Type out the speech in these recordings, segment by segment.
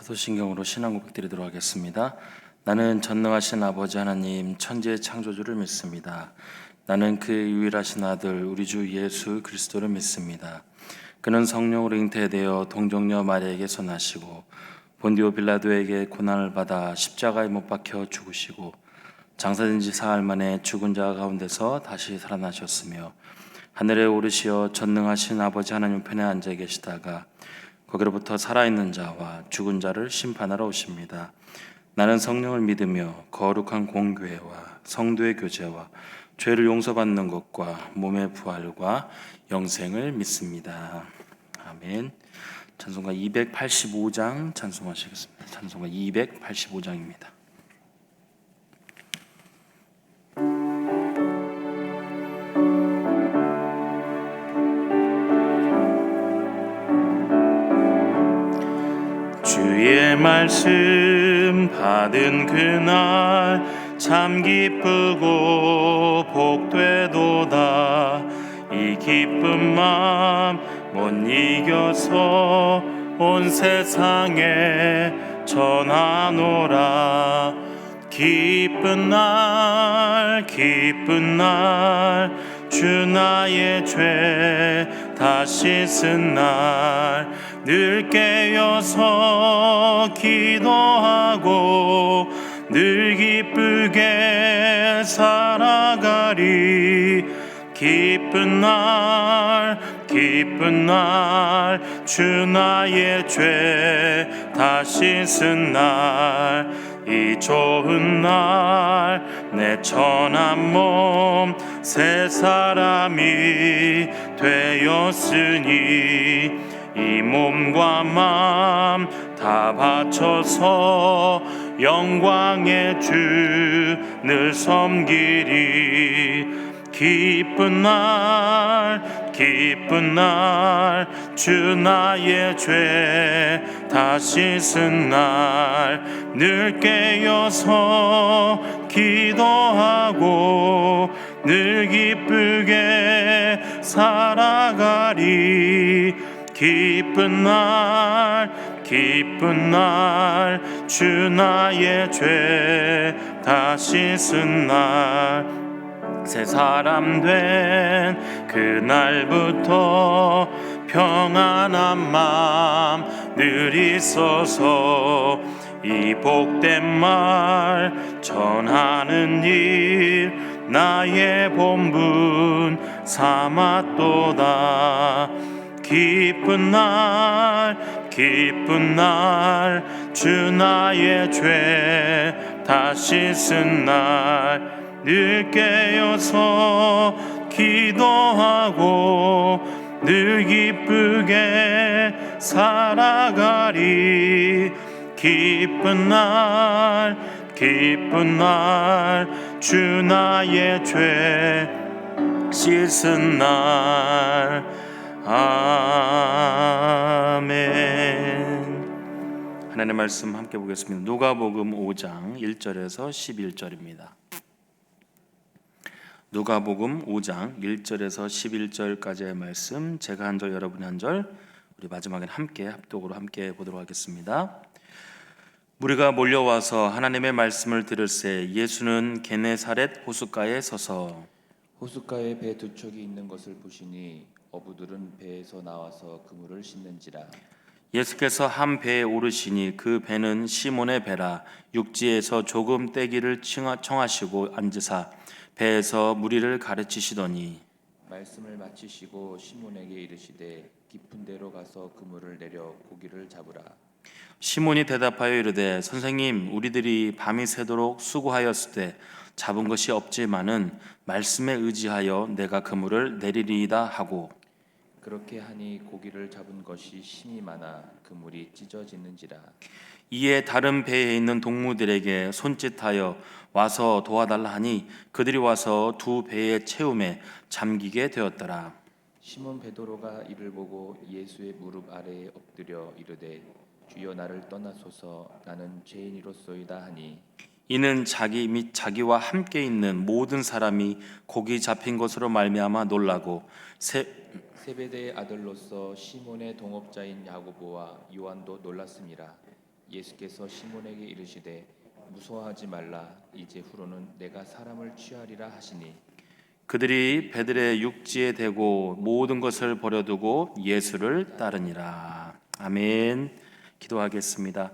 사도신경으로 신앙 고백 드리도록 하겠습니다. 나는 전능하신 아버지 하나님 천지의 창조주를 믿습니다. 나는 그의 유일하신 아들 우리 주 예수 그리스도를 믿습니다. 그는 성령으로 잉태되어 동정녀 마리아에게서 나시고 본디오 빌라도에게 고난을 받아 십자가에 못 박혀 죽으시고 장사된 지 사흘 만에 죽은 자 가운데서 다시 살아나셨으며 하늘에 오르시어 전능하신 아버지 하나님 편에 앉아 계시다가 거기로부터 살아있는 자와 죽은 자를 심판하러 오십니다. 나는 성령을 믿으며 거룩한 공교회와 성도의 교제와 죄를 용서받는 것과 몸의 부활과 영생을 믿습니다. 아멘. 찬송가 285장 찬송하시겠습니다. 찬송가 285장입니다. 주의 말씀 받은 그날 참 기쁘고 복되도다. 이 기쁜 마음 못 이겨서 온 세상에 전하노라. 기쁜 날 주 나의 죄 다 씻은 날 늘 깨어서 기도하고 늘 기쁘게 살아가리. 기쁜 날 주 나의 죄 다 씻은 날 이 좋은 날 내 천한 몸 새 사람이 되었으니 이 몸과 마음 다 바쳐서 영광의 주 늘 섬기리. 기쁜 날 주 나의 죄 다 씻은 날 늘 깨어서 기도하고 늘 기쁘게 살아가리. 기쁜 날 주 나의 죄 다 씻은 날 새 사람 된 그날부터 평안한 마음 늘 있어서 이 복된 말 전하는 일 나의 본분 삼았도다. 기쁜 날 주 나의 죄 다 씻은 날 늘 깨어서 기도하고 늘 기쁘게 살아가리. 기쁜 날 주 나의 죄 씻은 날. 아멘. 하나님의 말씀 함께 보겠습니다. 누가복음 5장 1절에서 11절입니다. 누가복음 5장 1절에서 11절까지의 말씀, 제가 한 절 여러분이 한 절, 우리 마지막엔 함께 합독으로 함께 보도록 하겠습니다. 무리가 몰려와서 하나님의 말씀을 들을새 예수는 게네사렛 호숫가에 서서 호숫가에 배 두 척이 있는 것을 보시니 어부들은 배에서 나와서 그물을 씻는지라. 예수께서 한 배에 오르시니 그 배는 시몬의 배라. 육지에서 조금 떼기를 청하시고 앉으사 배에서 무리를 가르치시더니 말씀을 마치시고 시몬에게 이르시되 깊은 데로 가서 그물을 내려 고기를 잡으라. 시몬이 대답하여 이르되 선생님, 우리들이 밤이 새도록 수고하였을 때 잡은 것이 없지만은 말씀에 의지하여 내가 그물을 내리리이다 하고, 그렇게 하니 고기를 잡은 것이 심이 많아 그물이 찢어지는지라. 이에 다른 배에 있는 동무들에게 손짓하여 와서 도와달라 하니 그들이 와서 두 배의 채움에 잠기게 되었더라. 시몬 베드로가 이를 보고 예수의 무릎 아래에 엎드려 이르되 주여 나를 떠나소서 나는 죄인이로소이다 하니, 이는 자기 및 자기와 함께 있는 모든 사람이 고기 잡힌 것으로 말미암아 놀라고 세베대의 아들로서 시몬의 동업자인 야고보와 요한도 놀랐습니다. 예수께서 시몬에게 이르시되 무서워하지 말라. 이제 후로는 내가 사람을 취하리라 하시니 그들이 배들의 육지에 대고 모든 것을 버려두고 예수를 따르니라. 아멘. 기도하겠습니다.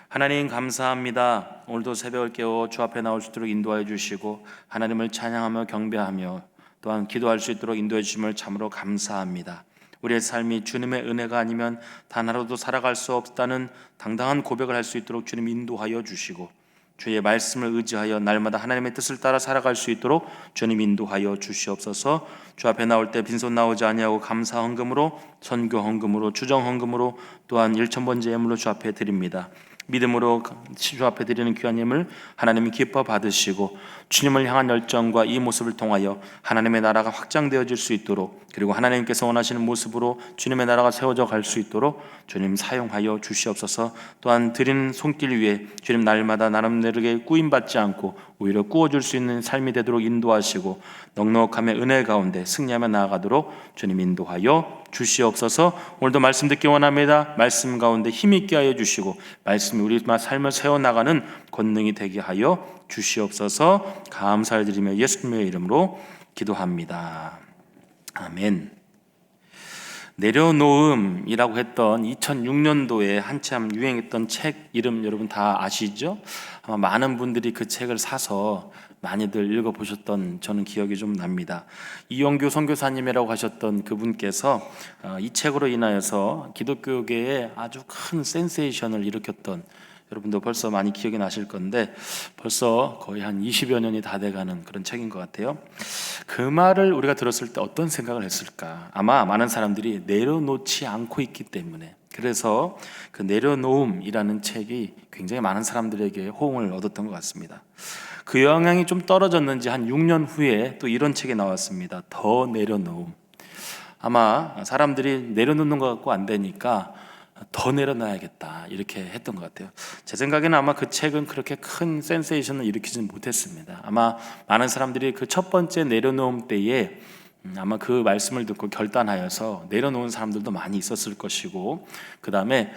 하나님 감사합니다. 오늘도 새벽을 깨워 주 앞에 나올 수 있도록 인도하여 주시고 하나님을 찬양하며 경배하며 또한 기도할 수 있도록 인도해 주심을 참으로 감사합니다. 우리의 삶이 주님의 은혜가 아니면 단 하루도 살아갈 수 없다는 당당한 고백을 할 수 있도록 주님 인도하여 주시고 주의 말씀을 의지하여 날마다 하나님의 뜻을 따라 살아갈 수 있도록 주님 인도하여 주시옵소서. 주 앞에 나올 때 빈손 나오지 아니하고 감사 헌금으로, 선교 헌금으로, 주정 헌금으로, 또한 일천번제 예물로 주 앞에 드립니다. 믿음으로 주 앞에 드리는 귀한 예물 하나님이 기뻐 받으시고 주님을 향한 열정과 이 모습을 통하여 하나님의 나라가 확장되어질 수 있도록, 그리고 하나님께서 원하시는 모습으로 주님의 나라가 세워져 갈 수 있도록 주님 사용하여 주시옵소서. 또한 드리는 손길 위에 주님 날마다 나름대로의 꾸임받지 않고 오히려 꾸어줄 수 있는 삶이 되도록 인도하시고 넉넉함의 은혜 가운데 승리하며 나아가도록 주님 인도하여 주시옵소서. 오늘도 말씀 듣기 원합니다. 말씀 가운데 힘있게 하여 주시고 말씀이 우리 삶을 세워나가는 권능이 되게 하여 주시옵소서. 감사를 드리며 예수님의 이름으로 기도합니다. 아멘. 내려놓음이라고 했던 2006년도에 한참 유행했던 책 이름 여러분 다 아시죠? 아마 많은 분들이 그 책을 사서 많이들 읽어보셨던 저는 기억이 좀 납니다. 이영규 선교사님이라고 하셨던 그분께서 이 책으로 인하여서 기독교계에 아주 큰 센세이션을 일으켰던, 여러분도 벌써 많이 기억이 나실 건데 벌써 거의 한 20여 년이 다 돼가는 그런 책인 것 같아요. 그 말을 우리가 들었을 때 어떤 생각을 했을까? 아마 많은 사람들이 내려놓지 않고 있기 때문에, 그래서 그 내려놓음이라는 책이 굉장히 많은 사람들에게 호응을 얻었던 것 같습니다. 그 영향이 좀 떨어졌는지 한 6년 후에 또 이런 책이 나왔습니다. 더 내려놓음. 아마 사람들이 내려놓는 것 같고 안 되니까 더 내려놔야겠다 이렇게 했던 것 같아요. 제 생각에는 아마 그 책은 그렇게 큰 센세이션을 일으키지는 못했습니다. 아마 많은 사람들이 그 첫 번째 내려놓음 때에 아마 그 말씀을 듣고 결단하여서 내려놓은 사람들도 많이 있었을 것이고, 그 다음에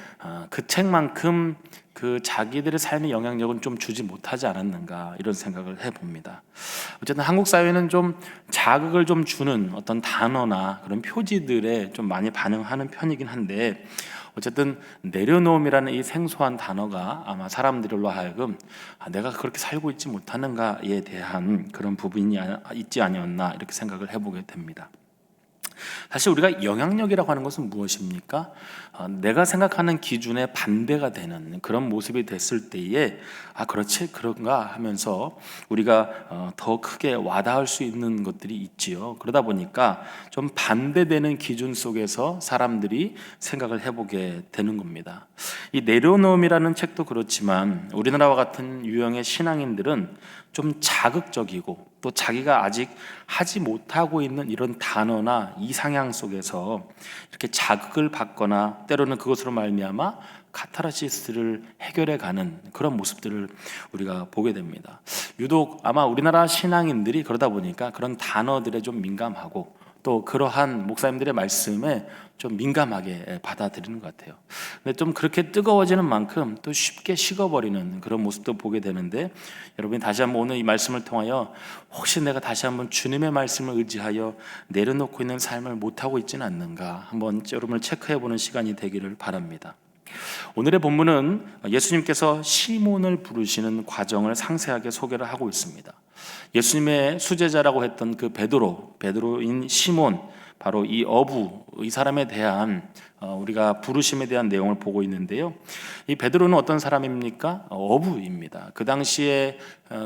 그 책만큼 그 자기들의 삶의 영향력은 좀 주지 못하지 않았는가 이런 생각을 해봅니다. 어쨌든 한국 사회는 좀 자극을 좀 주는 어떤 단어나 그런 표지들에 좀 많이 반응하는 편이긴 한데, 어쨌든 내려놓음이라는 이 생소한 단어가 아마 사람들로 하여금 내가 그렇게 살고 있지 못하는가에 대한 그런 부분이 있지 아니었나 이렇게 생각을 해보게 됩니다. 사실 우리가 영향력이라고 하는 것은 무엇입니까? 내가 생각하는 기준에 반대가 되는 그런 모습이 됐을 때에 그렇지 그런가 하면서 우리가 더 크게 와닿을 수 있는 것들이 있지요. 그러다 보니까 좀 반대되는 기준 속에서 사람들이 생각을 해보게 되는 겁니다. 이 내려놓음이라는 책도 그렇지만 우리나라와 같은 유형의 신앙인들은 좀 자극적이고 또 자기가 아직 하지 못하고 있는 이런 단어나 이상향 속에서 이렇게 자극을 받거나 때로는 그것으로 말미암아 카타르시스를 해결해가는 그런 모습들을 우리가 보게 됩니다. 유독 아마 우리나라 신앙인들이 그러다 보니까 그런 단어들에 좀 민감하고 또 그러한 목사님들의 말씀에 좀 민감하게 받아들이는 것 같아요. 근데 좀 그렇게 뜨거워지는 만큼 또 쉽게 식어버리는 그런 모습도 보게 되는데, 여러분이 다시 한번 오늘 이 말씀을 통하여 혹시 내가 다시 한번 주님의 말씀을 의지하여 내려놓고 있는 삶을 못하고 있지는 않는가 한번 여러분을 체크해보는 시간이 되기를 바랍니다. 오늘의 본문은 예수님께서 시몬을 부르시는 과정을 상세하게 소개를 하고 있습니다. 예수님의 수제자라고 했던 그 베드로인 시몬, 바로 이 어부, 이 사람에 대한 우리가 부르심에 대한 내용을 보고 있는데요. 이 베드로는 어떤 사람입니까? 어부입니다. 그 당시에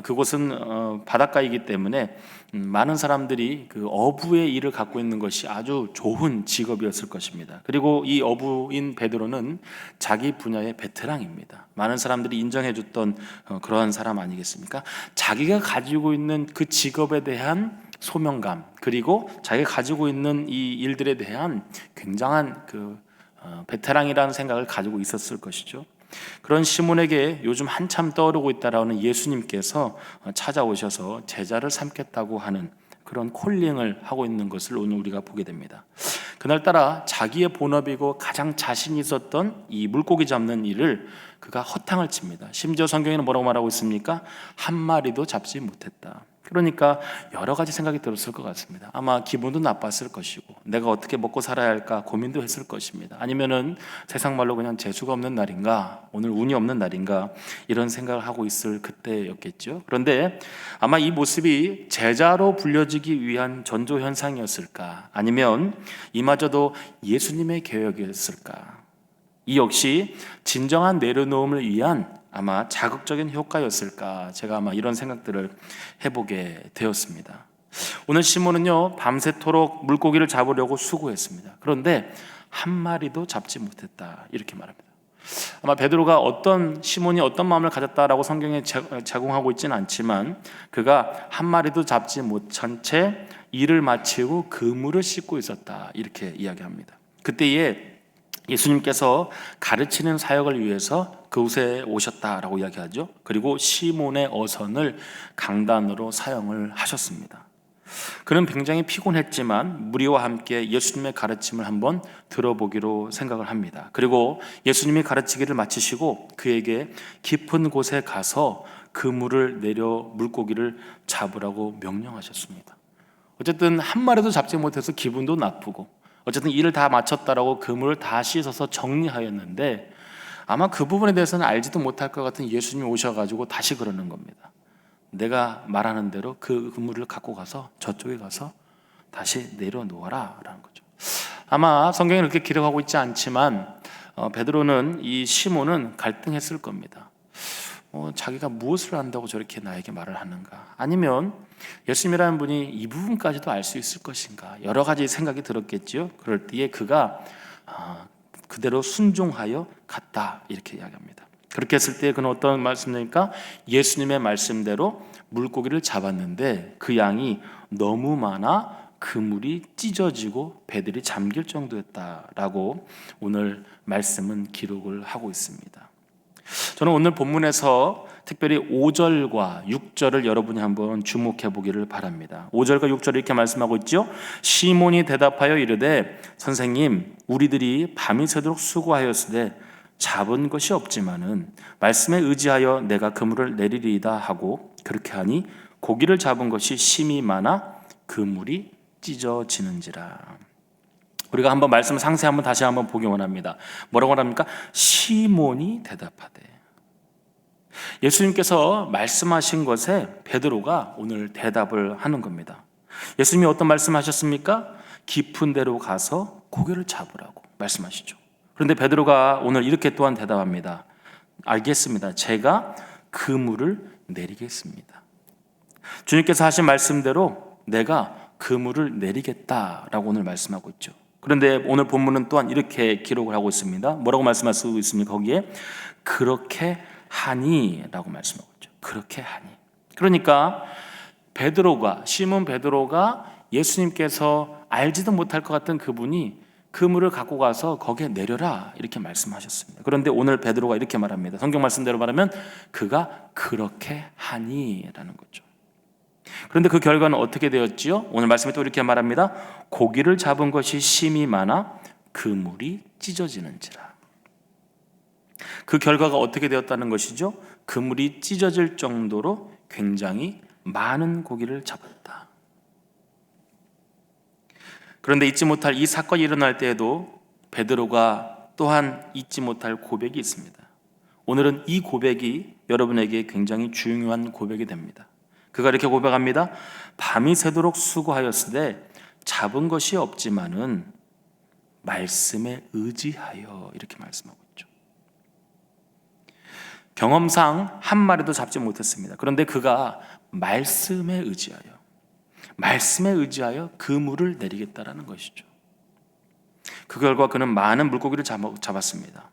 그곳은 바닷가이기 때문에 많은 사람들이 그 어부의 일을 갖고 있는 것이 아주 좋은 직업이었을 것입니다. 그리고 이 어부인 베드로는 자기 분야의 베테랑입니다. 많은 사람들이 인정해줬던 그러한 사람 아니겠습니까? 자기가 가지고 있는 그 직업에 대한 소명감, 그리고 자기가 가지고 있는 이 일들에 대한 굉장한 베테랑이라는 생각을 가지고 있었을 것이죠. 그런 시몬에게 요즘 한참 떠오르고 있다라는 예수님께서 찾아오셔서 제자를 삼겠다고 하는 그런 콜링을 하고 있는 것을 오늘 우리가 보게 됩니다. 그날따라 자기의 본업이고 가장 자신이 있었던 이 물고기 잡는 일을 그가 허탕을 칩니다. 심지어 성경에는 뭐라고 말하고 있습니까? 한 마리도 잡지 못했다. 그러니까 여러 가지 생각이 들었을 것 같습니다. 아마 기분도 나빴을 것이고 내가 어떻게 먹고 살아야 할까 고민도 했을 것입니다. 아니면은 세상 말로 그냥 재수가 없는 날인가, 오늘 운이 없는 날인가, 이런 생각을 하고 있을 그때였겠죠. 그런데 아마 이 모습이 제자로 불려지기 위한 전조 현상이었을까, 아니면 이마저도 예수님의 계획이었을까, 이 역시 진정한 내려놓음을 위한 아마 자극적인 효과였을까, 제가 아마 이런 생각들을 해보게 되었습니다. 오늘 시몬은요, 밤새도록 물고기를 잡으려고 수고했습니다. 그런데 한 마리도 잡지 못했다, 이렇게 말합니다. 아마 베드로가 시몬이 어떤 마음을 가졌다라고 성경에 제공하고 있지는 않지만, 그가 한 마리도 잡지 못한 채 일을 마치고 그물을 씻고 있었다, 이렇게 이야기합니다. 그때에 예수님께서 가르치는 사역을 위해서 그곳에 오셨다라고 이야기하죠. 그리고 시몬의 어선을 강단으로 사용을 하셨습니다. 그는 굉장히 피곤했지만 무리와 함께 예수님의 가르침을 한번 들어보기로 생각을 합니다. 그리고 예수님이 가르치기를 마치시고 그에게 깊은 곳에 가서 그물을 내려 물고기를 잡으라고 명령하셨습니다. 어쨌든 한 마리도 잡지 못해서 기분도 나쁘고, 어쨌든 일을 다 마쳤다라고 그물을 다 씻어서 정리하였는데, 아마 그 부분에 대해서는 알지도 못할 것 같은 예수님이 오셔가지고 다시 그러는 겁니다. 내가 말하는 대로 그 그물을 갖고 가서 저쪽에 가서 다시 내려놓아라 라는 거죠. 아마 성경에 그렇게 기록하고 있지 않지만 베드로는, 이 시몬은 갈등했을 겁니다. 자기가 무엇을 안다고 저렇게 나에게 말을 하는가, 아니면 예수님이라는 분이 이 부분까지도 알 수 있을 것인가, 여러 가지 생각이 들었겠죠. 그럴 때에 그가 그대로 순종하여 갔다, 이렇게 이야기합니다. 그렇게 했을 때 그는 어떤 말씀입니까? 예수님의 말씀대로 물고기를 잡았는데 그 양이 너무 많아 그물이 찢어지고 배들이 잠길 정도였다라고 오늘 말씀은 기록을 하고 있습니다. 저는 오늘 본문에서 특별히 5절과 6절을 여러분이 한번 주목해 보기를 바랍니다. 5절과 6절을 이렇게 말씀하고 있죠. 시몬이 대답하여 이르되 선생님, 우리들이 밤이 새도록 수고하였으되 잡은 것이 없지만은 말씀에 의지하여 내가 그물을 내리리이다 하고, 그렇게 하니 고기를 잡은 것이 심히 많아 그물이 찢어지는지라. 우리가 한번 말씀을 상세히 한번 다시 한번 보기 원합니다. 뭐라고 합니까? 시몬이 대답하되. 예수님께서 말씀하신 것에 베드로가 오늘 대답을 하는 겁니다. 예수님이 어떤 말씀하셨습니까? 깊은 데로 가서 고기를 잡으라고 말씀하시죠. 그런데 베드로가 오늘 이렇게 또한 대답합니다. 알겠습니다. 제가 그물을 내리겠습니다. 주님께서 하신 말씀대로 내가 그물을 내리겠다라고 오늘 말씀하고 있죠. 그런데 오늘 본문은 또한 이렇게 기록을 하고 있습니다. 뭐라고 말씀하고 있습니까? 거기에 그렇게 하니 라고 말씀하고 있죠. 그렇게 하니. 그러니까 시몬 베드로가 예수님께서 알지도 못할 것 같은 그분이 그물을 갖고 가서 거기에 내려라, 이렇게 말씀하셨습니다. 그런데 오늘 베드로가 이렇게 말합니다. 성경 말씀대로 말하면 그가 그렇게 하니 라는 거죠. 그런데 그 결과는 어떻게 되었지요? 오늘 말씀에 또 이렇게 말합니다. 고기를 잡은 것이 심히 많아 그물이 찢어지는지라. 그 결과가 어떻게 되었다는 것이죠? 그물이 찢어질 정도로 굉장히 많은 고기를 잡았다. 그런데 잊지 못할 이 사건이 일어날 때에도 베드로가 또한 잊지 못할 고백이 있습니다. 오늘은 이 고백이 여러분에게 굉장히 중요한 고백이 됩니다. 그가 이렇게 고백합니다. 밤이 새도록 수고하였으되 잡은 것이 없지만은 말씀에 의지하여, 이렇게 말씀하고 있죠. 경험상 한 마리도 잡지 못했습니다. 그런데 그가 말씀에 의지하여 그물을 내리겠다라는 것이죠. 그 결과 그는 많은 물고기를 잡았습니다.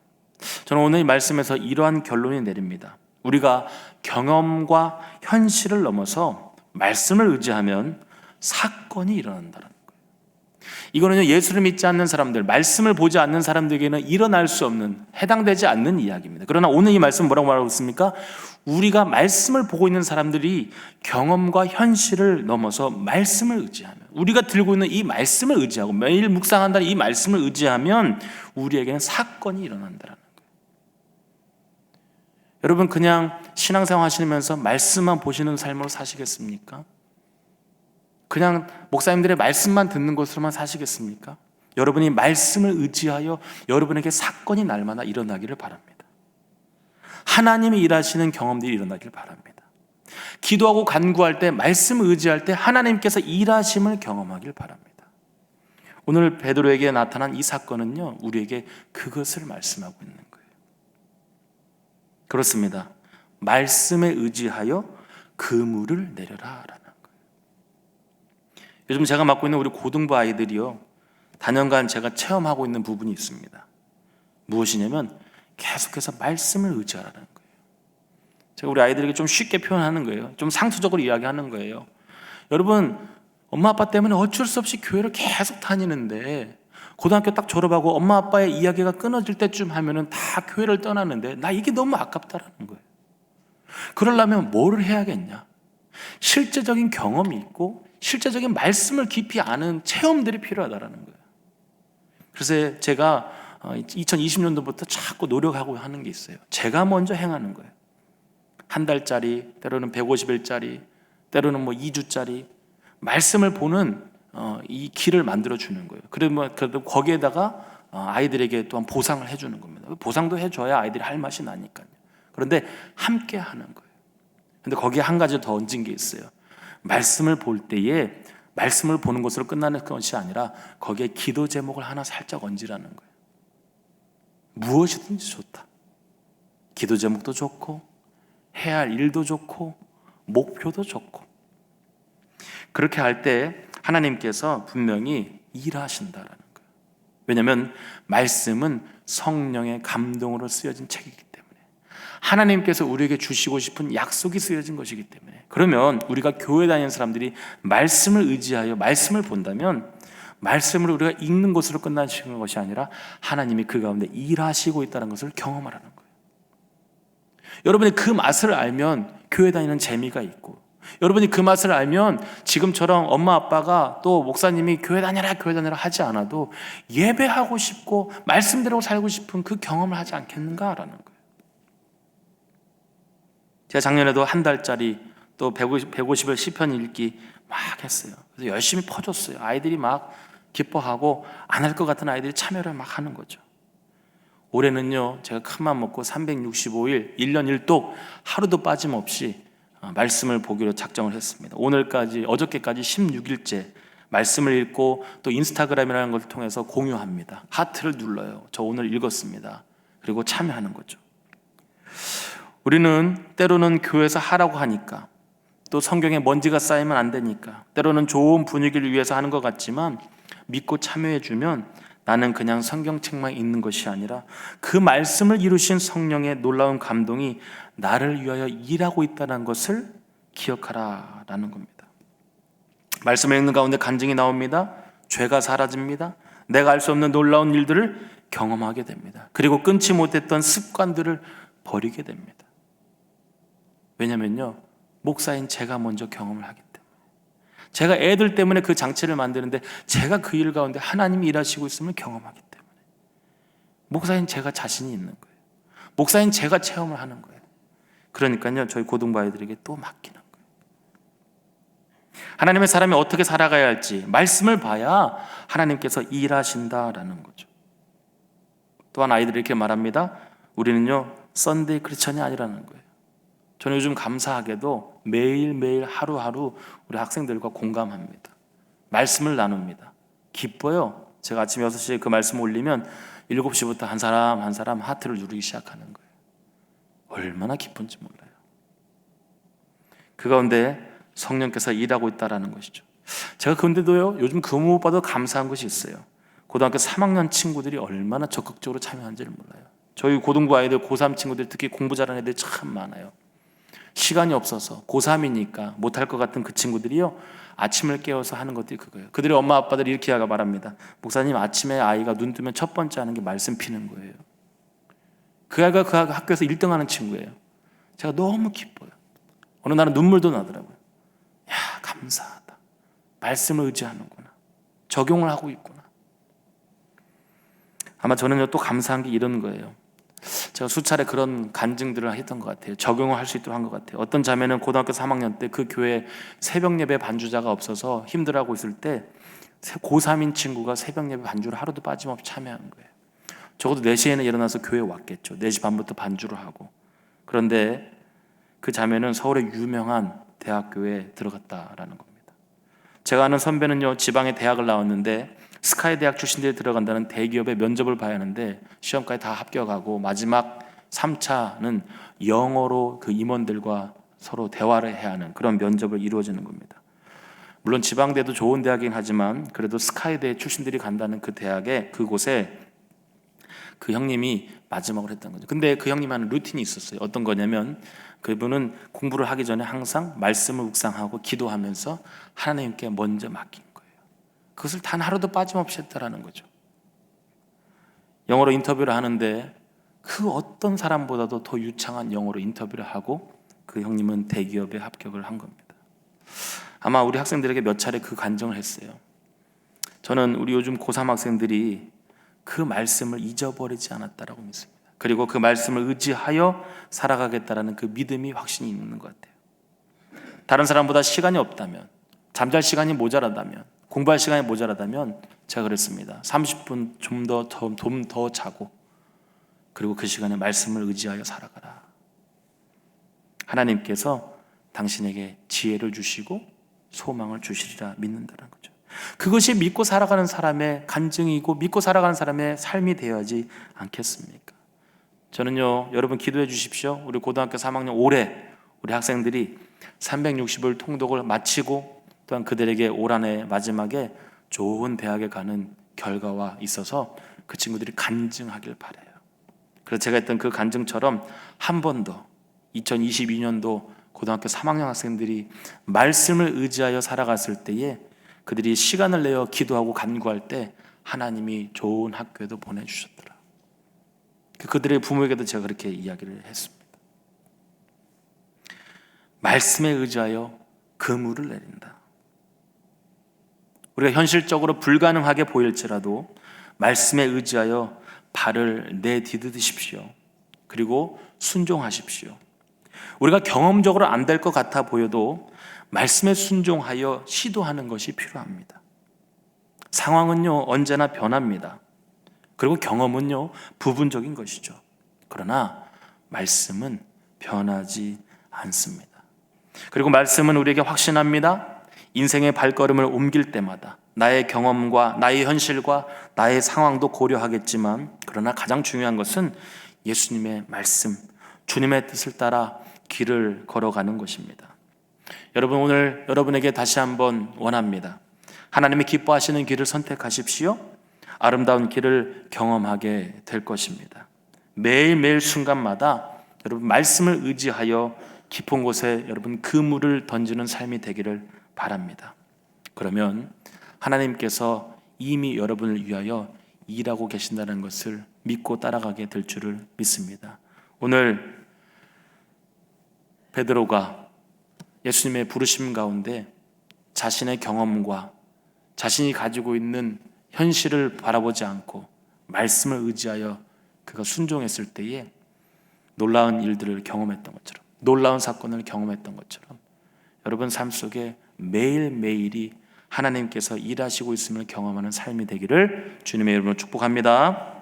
저는 오늘 이 말씀에서 이러한 결론이 내립니다. 우리가 경험과 현실을 넘어서 말씀을 의지하면 사건이 일어난다는 거예요. 이거는요, 예수를 믿지 않는 사람들, 말씀을 보지 않는 사람들에게는 일어날 수 없는, 해당되지 않는 이야기입니다. 그러나 오늘 이 말씀 뭐라고 말하고 있습니까? 우리가 말씀을 보고 있는 사람들이 경험과 현실을 넘어서 말씀을 의지하면, 우리가 들고 있는 이 말씀을 의지하고 매일 묵상한다는 이 말씀을 의지하면 우리에게는 사건이 일어난다는 거예요. 여러분, 그냥 신앙생활 하시면서 말씀만 보시는 삶으로 사시겠습니까? 그냥 목사님들의 말씀만 듣는 것으로만 사시겠습니까? 여러분이 말씀을 의지하여 여러분에게 사건이 날마다 일어나기를 바랍니다. 하나님이 일하시는 경험들이 일어나길 바랍니다. 기도하고 간구할 때, 말씀을 의지할 때 하나님께서 일하심을 경험하길 바랍니다. 오늘 베드로에게 나타난 이 사건은요, 우리에게 그것을 말씀하고 있는 거예요. 그렇습니다. 말씀에 의지하여 그물을 내려라 라는 거예요. 요즘 제가 맡고 있는 우리 고등부 아이들이요, 단연간 제가 체험하고 있는 부분이 있습니다. 무엇이냐면 계속해서 말씀을 의지하라는 거예요. 제가 우리 아이들에게 좀 쉽게 표현하는 거예요. 좀 상투적으로 이야기하는 거예요. 여러분, 엄마 아빠 때문에 어쩔 수 없이 교회를 계속 다니는데 고등학교 딱 졸업하고 엄마 아빠의 이야기가 끊어질 때쯤 하면은 다 교회를 떠나는데 나 이게 너무 아깝다라는 거예요. 그러려면 뭐를 해야겠냐? 실제적인 경험이 있고 실제적인 말씀을 깊이 아는 체험들이 필요하다라는 거예요. 그래서 제가 2020년도부터 자꾸 노력하고 하는 게 있어요. 제가 먼저 행하는 거예요. 한 달짜리, 때로는 150일짜리, 때로는 2주짜리 말씀을 보는 이 길을 만들어 주는 거예요. 그래도 거기에다가 아이들에게 또한 보상을 해주는 겁니다. 보상도 해줘야 아이들이 할 맛이 나니까요. 그런데 함께 하는 거예요. 근데 거기에 한 가지 더 얹은 게 있어요. 말씀을 볼 때에 말씀을 보는 것으로 끝나는 것이 아니라 거기에 기도 제목을 하나 살짝 얹으라는 거예요. 무엇이든지 좋다. 기도 제목도 좋고 해야 할 일도 좋고 목표도 좋고, 그렇게 할 때 하나님께서 분명히 일하신다라는 거예요. 왜냐하면 말씀은 성령의 감동으로 쓰여진 책이기 때문에, 하나님께서 우리에게 주시고 싶은 약속이 쓰여진 것이기 때문에, 그러면 우리가 교회 다니는 사람들이 말씀을 의지하여 말씀을 본다면 말씀을 우리가 읽는 것으로 끝나시는 것이 아니라 하나님이 그 가운데 일하시고 있다는 것을 경험하라는 거예요. 여러분이 그 맛을 알면 교회 다니는 재미가 있고, 여러분이 그 맛을 알면 지금처럼 엄마 아빠가 또 목사님이 교회 다녀라 하지 않아도 예배하고 싶고 말씀대로 살고 싶은 그 경험을 하지 않겠는가라는 거예요. 제가 작년에도 한 달짜리 또 150일 시편 읽기 막 했어요. 그래서 열심히 퍼줬어요. 아이들이 막 기뻐하고 안 할 것 같은 아이들이 참여를 막 하는 거죠. 올해는요, 제가 큰맘 먹고 365일 1년 1독 하루도 빠짐없이 말씀을 보기로 작정을 했습니다. 오늘까지, 어저께까지 16일째 말씀을 읽고 또 인스타그램이라는 걸 통해서 공유합니다. 하트를 눌러요. 저 오늘 읽었습니다. 그리고 참여하는 거죠. 우리는 때로는 교회에서 하라고 하니까, 또 성경에 먼지가 쌓이면 안 되니까, 때로는 좋은 분위기를 위해서 하는 것 같지만 믿고 참여해주면 나는 그냥 성경책만 읽는 것이 아니라 그 말씀을 이루신 성령의 놀라운 감동이 나를 위하여 일하고 있다는 것을 기억하라라는 겁니다. 말씀을 읽는 가운데 간증이 나옵니다. 죄가 사라집니다. 내가 알 수 없는 놀라운 일들을 경험하게 됩니다. 그리고 끊지 못했던 습관들을 버리게 됩니다. 왜냐면요, 목사인 제가 먼저 경험을 하기 때문에, 제가 애들 때문에 그 장치를 만드는데 제가 그 일 가운데 하나님이 일하시고 있음을 경험하기 때문에 목사인 제가 자신이 있는 거예요. 목사인 제가 체험을 하는 거예요. 그러니까요, 저희 고등부 아이들에게 또 맡기는 거예요. 하나님의 사람이 어떻게 살아가야 할지 말씀을 봐야 하나님께서 일하신다라는 거죠. 또한 아이들이 이렇게 말합니다. 우리는요, 썬데이 크리스천이 아니라는 거예요. 저는 요즘 감사하게도 매일매일 하루하루 우리 학생들과 공감합니다. 말씀을 나눕니다. 기뻐요. 제가 아침 6시에 그 말씀 올리면 7시부터 한 사람 한 사람 하트를 누르기 시작하는 거예요. 얼마나 기쁜지 몰라요. 그 가운데 성령께서 일하고 있다는 것이죠. 제가 그런데도요, 요즘 그 무엇보다도 감사한 것이 있어요. 고등학교 3학년 친구들이 얼마나 적극적으로 참여하는지를 몰라요. 저희 고등부 아이들, 고3 친구들, 특히 공부 잘하는 애들이 참 많아요. 시간이 없어서 고3이니까 못할 것 같은 그 친구들이요, 아침을 깨워서 하는 것들이 그거예요. 그들의 엄마 아빠들이 이렇게 말합니다. 목사님, 아침에 아이가 눈 뜨면 첫 번째 하는 게 말씀 피는 거예요. 그 아이가 그 학교에서 1등하는 친구예요. 제가 너무 기뻐요. 어느 날은 눈물도 나더라고요. 야, 감사하다. 말씀을 의지하는구나. 적용을 하고 있구나. 아마 저는요, 또 감사한 게 이런 거예요. 제가 수차례 그런 간증들을 했던 것 같아요. 적용을 할 수 있도록 한 것 같아요. 어떤 자매는 고등학교 3학년 때 그 교회 새벽 예배 반주자가 없어서 힘들어하고 있을 때 고3인 친구가 새벽 예배 반주를 하루도 빠짐없이 참여한 거예요. 적어도 4시에는 일어나서 교회에 왔겠죠. 4시 반부터 반주를 하고. 그런데 그 자매는 서울의 유명한 대학교에 들어갔다라는 겁니다. 제가 아는 선배는요, 지방의 대학을 나왔는데 스카이 대학 출신들이 들어간다는 대기업의 면접을 봐야 하는데 시험까지 다 합격하고 마지막 3차는 영어로 그 임원들과 서로 대화를 해야 하는 그런 면접을 이루어지는 겁니다. 물론 지방대도 좋은 대학이긴 하지만 그래도 스카이대 출신들이 간다는 그 대학에, 그곳에 그 형님이 마지막으로 했던 거죠. 근데 그 형님 하는 루틴이 있었어요. 어떤 거냐면 그분은 공부를 하기 전에 항상 말씀을 묵상하고 기도하면서 하나님께 먼저 맡긴 거예요. 그것을 단 하루도 빠짐없이 했다라는 거죠. 영어로 인터뷰를 하는데 그 어떤 사람보다도 더 유창한 영어로 인터뷰를 하고 그 형님은 대기업에 합격을 한 겁니다. 아마 우리 학생들에게 몇 차례 그 간증을 했어요. 저는 우리 요즘 고3 학생들이 그 말씀을 잊어버리지 않았다라고 믿습니다. 그리고 그 말씀을 의지하여 살아가겠다라는 그 믿음이 확신이 있는 것 같아요. 다른 사람보다 시간이 없다면, 잠잘 시간이 모자라다면, 공부할 시간이 모자라다면 제가 그랬습니다. 30분 좀 더 자고 그리고 그 시간에 말씀을 의지하여 살아가라. 하나님께서 당신에게 지혜를 주시고 소망을 주시리라 믿는다는 거죠. 그것이 믿고 살아가는 사람의 간증이고 믿고 살아가는 사람의 삶이 되어야지 않겠습니까? 저는요, 여러분 기도해 주십시오. 우리 고등학교 3학년 올해 우리 학생들이 360일 통독을 마치고 또한 그들에게 올 한해 마지막에 좋은 대학에 가는 결과와 있어서 그 친구들이 간증하길 바라요. 그래서 제가 했던 그 간증처럼 한 번 더 2022년도 고등학교 3학년 학생들이 말씀을 의지하여 살아갔을 때에 그들이 시간을 내어 기도하고 간구할 때 하나님이 좋은 학교에도 보내주셨더라. 그들의 부모에게도 제가 그렇게 이야기를 했습니다. 말씀에 의지하여 그물을 내린다. 우리가 현실적으로 불가능하게 보일지라도 말씀에 의지하여 발을 내디디십시오. 그리고 순종하십시오. 우리가 경험적으로 안 될 것 같아 보여도 말씀에 순종하여 시도하는 것이 필요합니다. 상황은요, 언제나 변합니다. 그리고 경험은요, 부분적인 것이죠. 그러나 말씀은 변하지 않습니다. 그리고 말씀은 우리에게 확신합니다. 인생의 발걸음을 옮길 때마다 나의 경험과 나의 현실과 나의 상황도 고려하겠지만, 그러나 가장 중요한 것은 예수님의 말씀, 주님의 뜻을 따라 길을 걸어가는 것입니다. 여러분, 오늘 여러분에게 다시 한번 원합니다. 하나님이 기뻐하시는 길을 선택하십시오. 아름다운 길을 경험하게 될 것입니다. 매일매일 순간마다 여러분 말씀을 의지하여 깊은 곳에 여러분 그물을 던지는 삶이 되기를 바랍니다. 그러면 하나님께서 이미 여러분을 위하여 일하고 계신다는 것을 믿고 따라가게 될 줄을 믿습니다. 오늘 베드로가 예수님의 부르심 가운데 자신의 경험과 자신이 가지고 있는 현실을 바라보지 않고 말씀을 의지하여 그가 순종했을 때에 놀라운 일들을 경험했던 것처럼, 놀라운 사건을 경험했던 것처럼 여러분 삶 속에 매일매일이 하나님께서 일하시고 있음을 경험하는 삶이 되기를 주님의 이름으로 축복합니다.